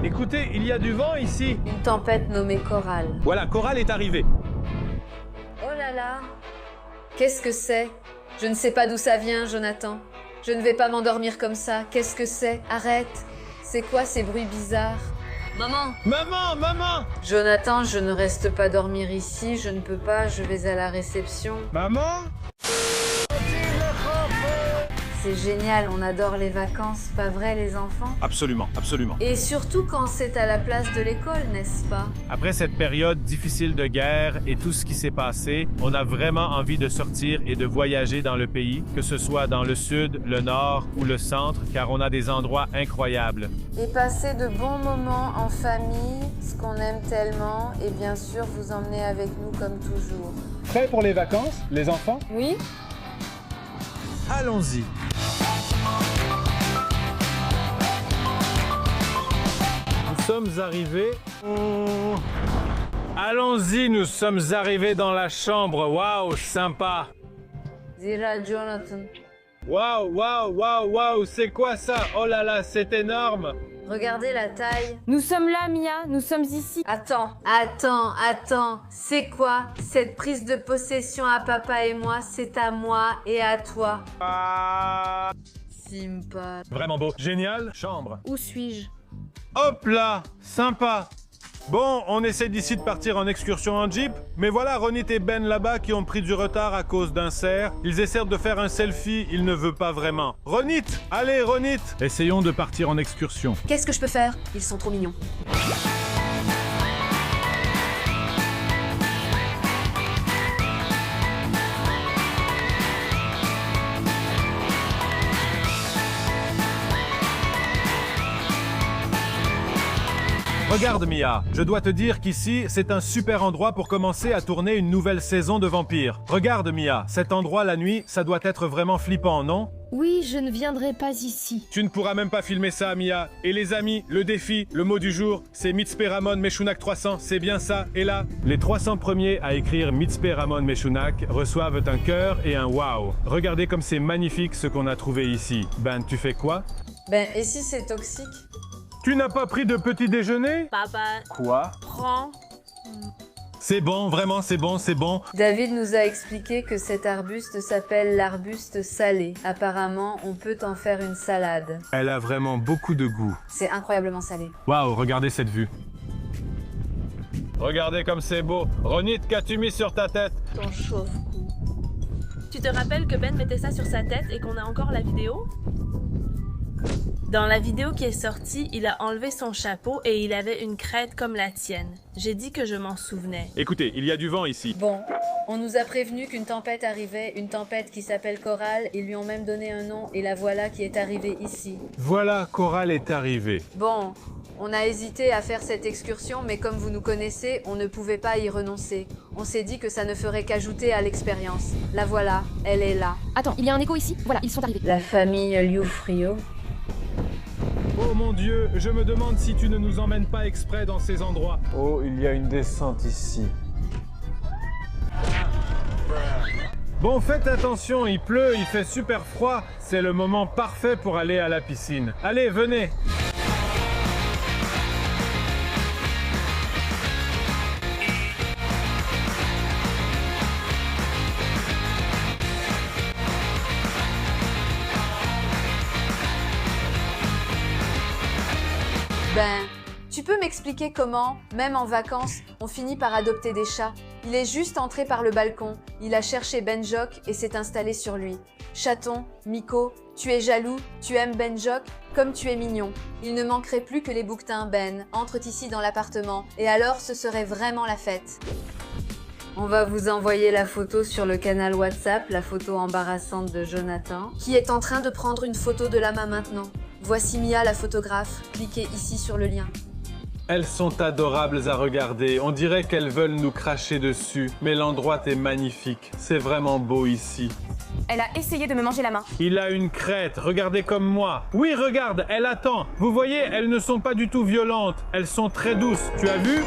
Écoutez, il y a du vent ici. Une tempête nommée Coral. Voilà, Coral est arrivé. Oh là là. Qu'est-ce que c'est? Je ne sais pas d'où ça vient, Jonathan. Je ne vais pas m'endormir comme ça. Qu'est-ce que c'est? Arrête. C'est quoi ces bruits bizarres? Maman! Maman, maman! Jonathan, je ne reste pas dormir ici. Je ne peux pas, je vais à la réception. Maman? C'est génial, on adore les vacances, pas vrai les enfants? Absolument, absolument. Et surtout quand c'est à la place de l'école, n'est-ce pas? Après cette période difficile de guerre et tout ce qui s'est passé, on a vraiment envie de sortir et de voyager dans le pays, que ce soit dans le sud, le nord ou le centre, car on a des endroits incroyables. Et passer de bons moments en famille, ce qu'on aime tellement, et bien sûr vous emmener avec nous comme toujours. Prêts pour les vacances, les enfants? Oui? Allons-y. Nous sommes arrivés. Allons-y, nous sommes arrivés dans la chambre. Waouh, sympa. Dira Jonathan. Waouh, waouh, waouh, waouh, c'est quoi ça? Oh là là, c'est énorme. Regardez la taille. Nous sommes là, Mia, nous sommes ici. Attends. C'est quoi? Cette prise de possession à papa et moi, c'est à moi et à toi. Ah, Sympa. vraiment beau. Génial. Chambre. Où suis-je? Hop là, sympa. Bon, on essaie d'ici de partir en excursion en Jeep, mais voilà Ronit et Ben là-bas qui ont pris du retard à cause d'un cerf. Ils essaient de faire un selfie, il ne veut pas vraiment. Ronit! Allez, Ronit! Essayons de partir en excursion. Qu'est-ce que je peux faire? Ils sont trop mignons. Regarde Mia, je dois te dire qu'ici, c'est un super endroit pour commencer à tourner une nouvelle saison de Vampire. Regarde Mia, cet endroit la nuit, ça doit être vraiment flippant, non? Oui, je ne viendrai pas ici. Tu ne pourras même pas filmer ça, Mia. Et les amis, le défi, le mot du jour, c'est Mitzperamon Meshunak 300, c'est bien ça. Et là, les 300 premiers à écrire Mitzperamon Meshunak reçoivent un cœur et un wow. Regardez comme c'est magnifique ce qu'on a trouvé ici. Ben, tu fais quoi? Ben, et si c'est toxique? Tu n'as pas pris de petit déjeuner? Papa, Quoi? prends. C'est bon, vraiment, c'est bon, c'est bon. David nous a expliqué que cet arbuste s'appelle l'arbuste salé. Apparemment, on peut en faire une salade. Elle a vraiment beaucoup de goût. C'est incroyablement salé. Waouh, regardez cette vue. Regardez comme c'est beau. Ronit, qu'as-tu mis sur ta tête? Ton chauffe-cou. Tu te rappelles que Ben mettait ça sur sa tête et qu'on a encore la vidéo? Dans la vidéo qui est sortie, il a enlevé son chapeau et il avait une crête comme la tienne. J'ai dit que je m'en souvenais. Écoutez, il y a du vent ici. Bon, on nous a prévenu qu'une tempête arrivait, une tempête qui s'appelle Coral. Ils lui ont même donné un nom et la voilà qui est arrivée ici. Voilà, Coral est arrivé. Bon, on a hésité à faire cette excursion, mais comme vous nous connaissez, on ne pouvait pas y renoncer. On s'est dit que ça ne ferait qu'ajouter à l'expérience. La voilà, elle est là. Attends, il y a un écho ici? Voilà, ils sont arrivés. La famille Liufrio. Oh mon Dieu, je me demande si tu ne nous emmènes pas exprès dans ces endroits. Oh, il y a une descente ici. Bon, faites attention, il pleut, il fait super froid. C'est le moment parfait pour aller à la piscine. Allez, venez. Ben, tu peux m'expliquer comment, même en vacances, on finit par adopter des chats? Il est juste entré par le balcon, il a cherché Benjok et s'est installé sur lui. Chaton, Miko, tu es jaloux, tu aimes Benjok, comme tu es mignon. Il ne manquerait plus que les bouquetins Ben entrent ici dans l'appartement, et alors ce serait vraiment la fête. On va vous envoyer la photo sur le canal WhatsApp, la photo embarrassante de Jonathan, qui est en train de prendre une photo de la main maintenant. Voici Mia la photographe, cliquez ici sur le lien. Elles sont adorables à regarder, on dirait qu'elles veulent nous cracher dessus, mais l'endroit est magnifique, c'est vraiment beau ici. Elle a essayé de me manger la main. Il a une crête, regardez comme moi. Oui, regarde, elle attend. Vous voyez, elles ne sont pas du tout violentes, elles sont très douces, tu as vu?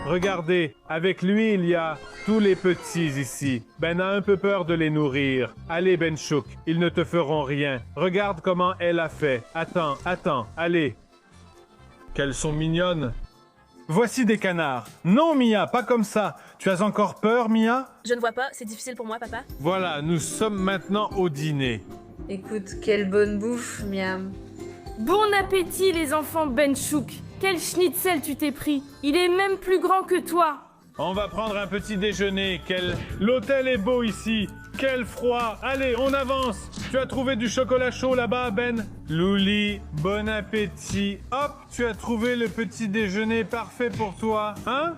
Regardez, avec lui, il y a tous les petits ici. Ben a un peu peur de les nourrir. Allez, Benchouk, ils ne te feront rien. Regarde comment elle a fait. Attends, allez. qu'elles sont mignonnes. Voici des canards. Non, Mia, pas comme ça. Tu as encore peur, Mia? Je ne vois pas, c'est difficile pour moi, papa. Voilà, nous sommes maintenant au dîner. Écoute, quelle bonne bouffe, miam. Bon appétit, les enfants Benchouk. Quel schnitzel tu t'es pris. Il est même plus grand que toi. On va prendre un petit déjeuner. L'hôtel est beau ici. Quel froid. Allez, on avance. Tu as trouvé du chocolat chaud là-bas, Ben? Louli, bon appétit. Hop, tu as trouvé le petit déjeuner parfait pour toi, hein?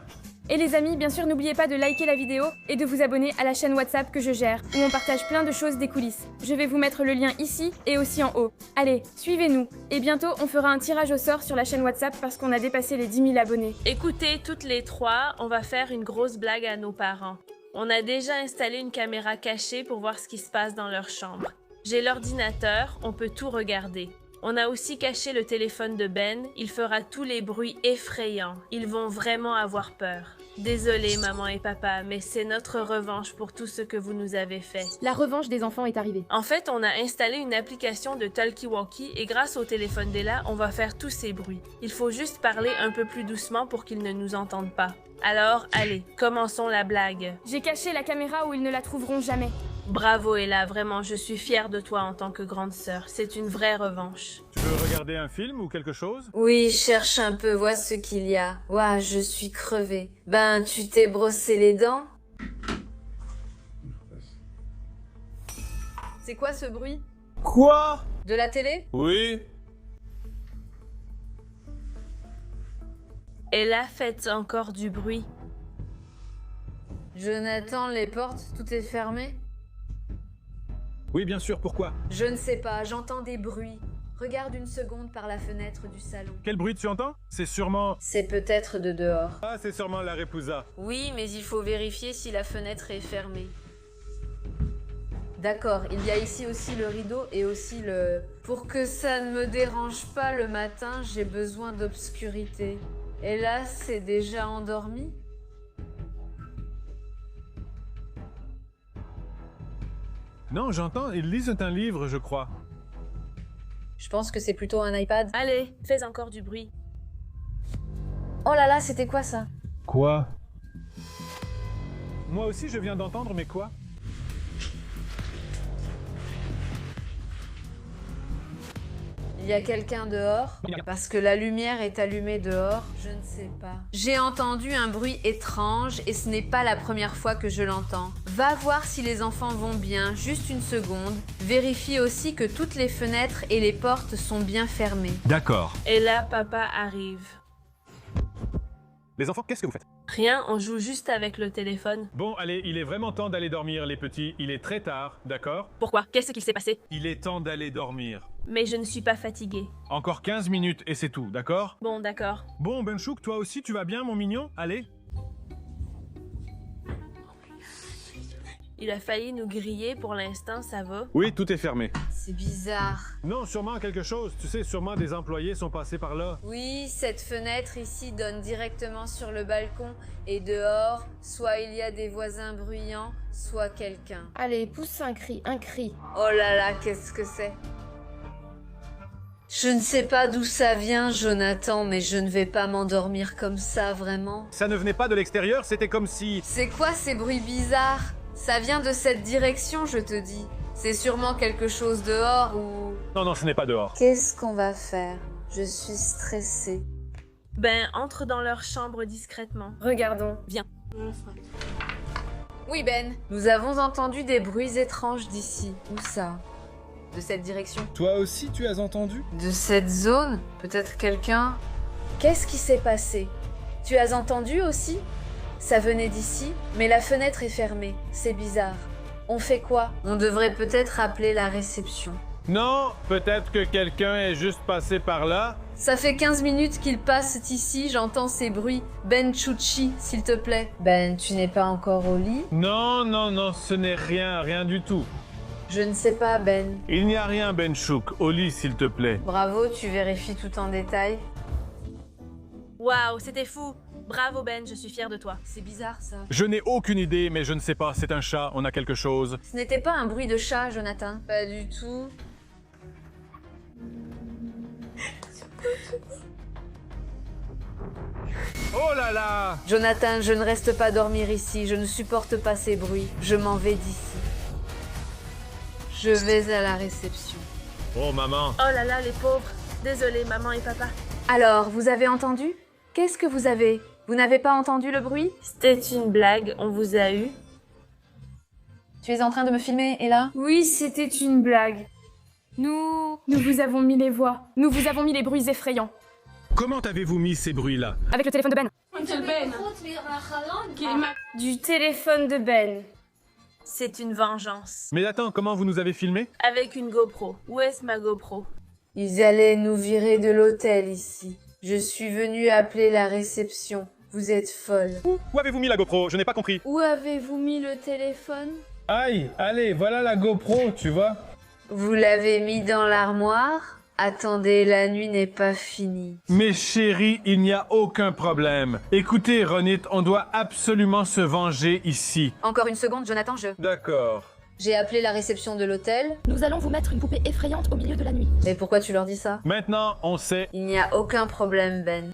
Et les amis, bien sûr, n'oubliez pas de liker la vidéo et de vous abonner à la chaîne WhatsApp que je gère, où on partage plein de choses des coulisses. Je vais vous mettre le lien ici et aussi en haut. Allez, suivez-nous. Et bientôt, on fera un tirage au sort sur la chaîne WhatsApp parce qu'on a dépassé les 10 000 abonnés. Écoutez, toutes les trois, on va faire une grosse blague à nos parents. On a déjà installé une caméra cachée pour voir ce qui se passe dans leur chambre. J'ai l'ordinateur, on peut tout regarder. On a aussi caché le téléphone de Ben, il fera tous les bruits effrayants. Ils vont vraiment avoir peur. Désolé maman et papa, mais c'est notre revanche pour tout ce que vous nous avez fait. La revanche des enfants est arrivée. En fait, on a installé une application de talkie-walkie et grâce au téléphone d'Ella, on va faire tous ces bruits. Il faut juste parler un peu plus doucement pour qu'ils ne nous entendent pas. Alors, allez, commençons la blague. J'ai caché la caméra où ils ne la trouveront jamais. Bravo Ella, vraiment, je suis fière de toi en tant que grande sœur. C'est une vraie revanche. Tu veux regarder un film ou quelque chose? Oui, cherche un peu, vois ce qu'il y a. Ouah, je suis crevée. Ben, tu t'es brossé les dents? C'est quoi ce bruit? Quoi? De la télé? Oui. Ella fait encore du bruit. Jonathan, les portes, tout est fermé? Oui, bien sûr, pourquoi? Je ne sais pas, j'entends des bruits. Regarde une seconde par la fenêtre du salon. Quel bruit tu entends? C'est sûrement... C'est peut-être de dehors. Ah, c'est sûrement la Repousa. Oui, mais il faut vérifier si la fenêtre est fermée. D'accord, il y a ici aussi le rideau et aussi le... Pour que ça ne me dérange pas le matin, j'ai besoin d'obscurité. Et là, c'est déjà endormi? Non, j'entends, ils lisent un livre, je crois. Je pense que c'est plutôt un iPad. Allez, fais encore du bruit. Oh là là, c'était quoi ça? Quoi? Moi aussi, je viens d'entendre, mais quoi? Il y a quelqu'un dehors? Parce que la lumière est allumée dehors? Je ne sais pas. J'ai entendu un bruit étrange et ce n'est pas la première fois que je l'entends. Va voir si les enfants vont bien, juste une seconde. Vérifie aussi que toutes les fenêtres et les portes sont bien fermées. D'accord. Ella, papa arrive. Les enfants, qu'est-ce que vous faites? Rien, on joue juste avec le téléphone. Bon, allez, il est vraiment temps d'aller dormir, les petits. Il est très tard, d'accord? Pourquoi? Qu'est-ce qu'il s'est passé? Il est temps d'aller dormir. Mais je ne suis pas fatiguée. Encore 15 minutes et c'est tout, d'accord? Bon, d'accord. Bon, Benchouk, toi aussi, tu vas bien, mon mignon? Allez. Il a failli nous griller, pour l'instant, ça va. Oui, tout est fermé. C'est bizarre. Non, sûrement quelque chose. Tu sais, sûrement des employés sont passés par là. Oui, cette fenêtre ici donne directement sur le balcon et dehors, soit il y a des voisins bruyants, soit quelqu'un. Allez, pousse un cri, un cri. Oh là là, qu'est-ce que c'est? Je ne sais pas d'où ça vient, Jonathan, mais je ne vais pas m'endormir comme ça, vraiment. Ça ne venait pas de l'extérieur, c'était comme si... C'est quoi ces bruits bizarres? Ça vient de cette direction, je te dis. C'est sûrement quelque chose dehors ou... Non, non, ce n'est pas dehors. Qu'est-ce qu'on va faire? Je suis stressée. Ben, entre dans leur chambre discrètement. Regardons. Viens. Oui, Ben. Nous avons entendu des bruits étranges d'ici. Où ça? De cette direction? Toi aussi, tu as entendu? De cette zone? Peut-être quelqu'un? Qu'est-ce qui s'est passé? Tu as entendu aussi? Ça venait d'ici, mais la fenêtre est fermée. C'est bizarre. On fait quoi? On devrait peut-être appeler la réception. Non, peut-être que quelqu'un est juste passé par là. Ça fait 15 minutes qu'il passe ici, j'entends ces bruits. Ben Chuchi, s'il te plaît. Ben, tu n'es pas encore au lit? Non, non, non, ce n'est rien, rien du tout. Je ne sais pas, Ben. Il n'y a rien, Benchouk. Au lit, s'il te plaît. Bravo, tu vérifies tout en détail. Waouh, c'était fou. Bravo Ben, je suis fière de toi. C'est bizarre, ça. Je n'ai aucune idée, mais je ne sais pas. C'est un chat, on a quelque chose. Ce n'était pas un bruit de chat, Jonathan. Pas du tout. Oh là là! Jonathan, je ne reste pas dormir ici, je ne supporte pas ces bruits. Je m'en vais d'ici. Je vais à la réception. Oh maman! Oh là là, les pauvres. Désolée, maman et papa. Alors, vous avez entendu? Qu'est-ce que vous avez? Vous n'avez pas entendu le bruit? C'était une blague, on vous a eu. Tu es en train de me filmer, Ella? Oui, c'était une blague. Nous vous avons mis les voix. Nous vous avons mis les bruits effrayants. Comment avez-vous mis ces bruits-là? Avec le téléphone de Ben. Du téléphone de Ben. C'est une vengeance. Mais attends, comment vous nous avez filmé? Avec une GoPro. Où est-ce ma GoPro? Ils allaient nous virer de l'hôtel ici. Je suis venue appeler la réception. Vous êtes folle. Où avez-vous mis la GoPro? Je n'ai pas compris. Où avez-vous mis le téléphone? Aïe, allez, voilà la GoPro, tu vois? Vous l'avez mis dans l'armoire? Attendez, la nuit n'est pas finie. Mais chérie, il n'y a aucun problème. Écoutez, Ronit, on doit absolument se venger ici. Encore une seconde, Jonathan, D'accord. J'ai appelé la réception de l'hôtel. Nous allons vous mettre une poupée effrayante au milieu de la nuit. Mais pourquoi tu leur dis ça? Maintenant, on sait. Il n'y a aucun problème, Ben.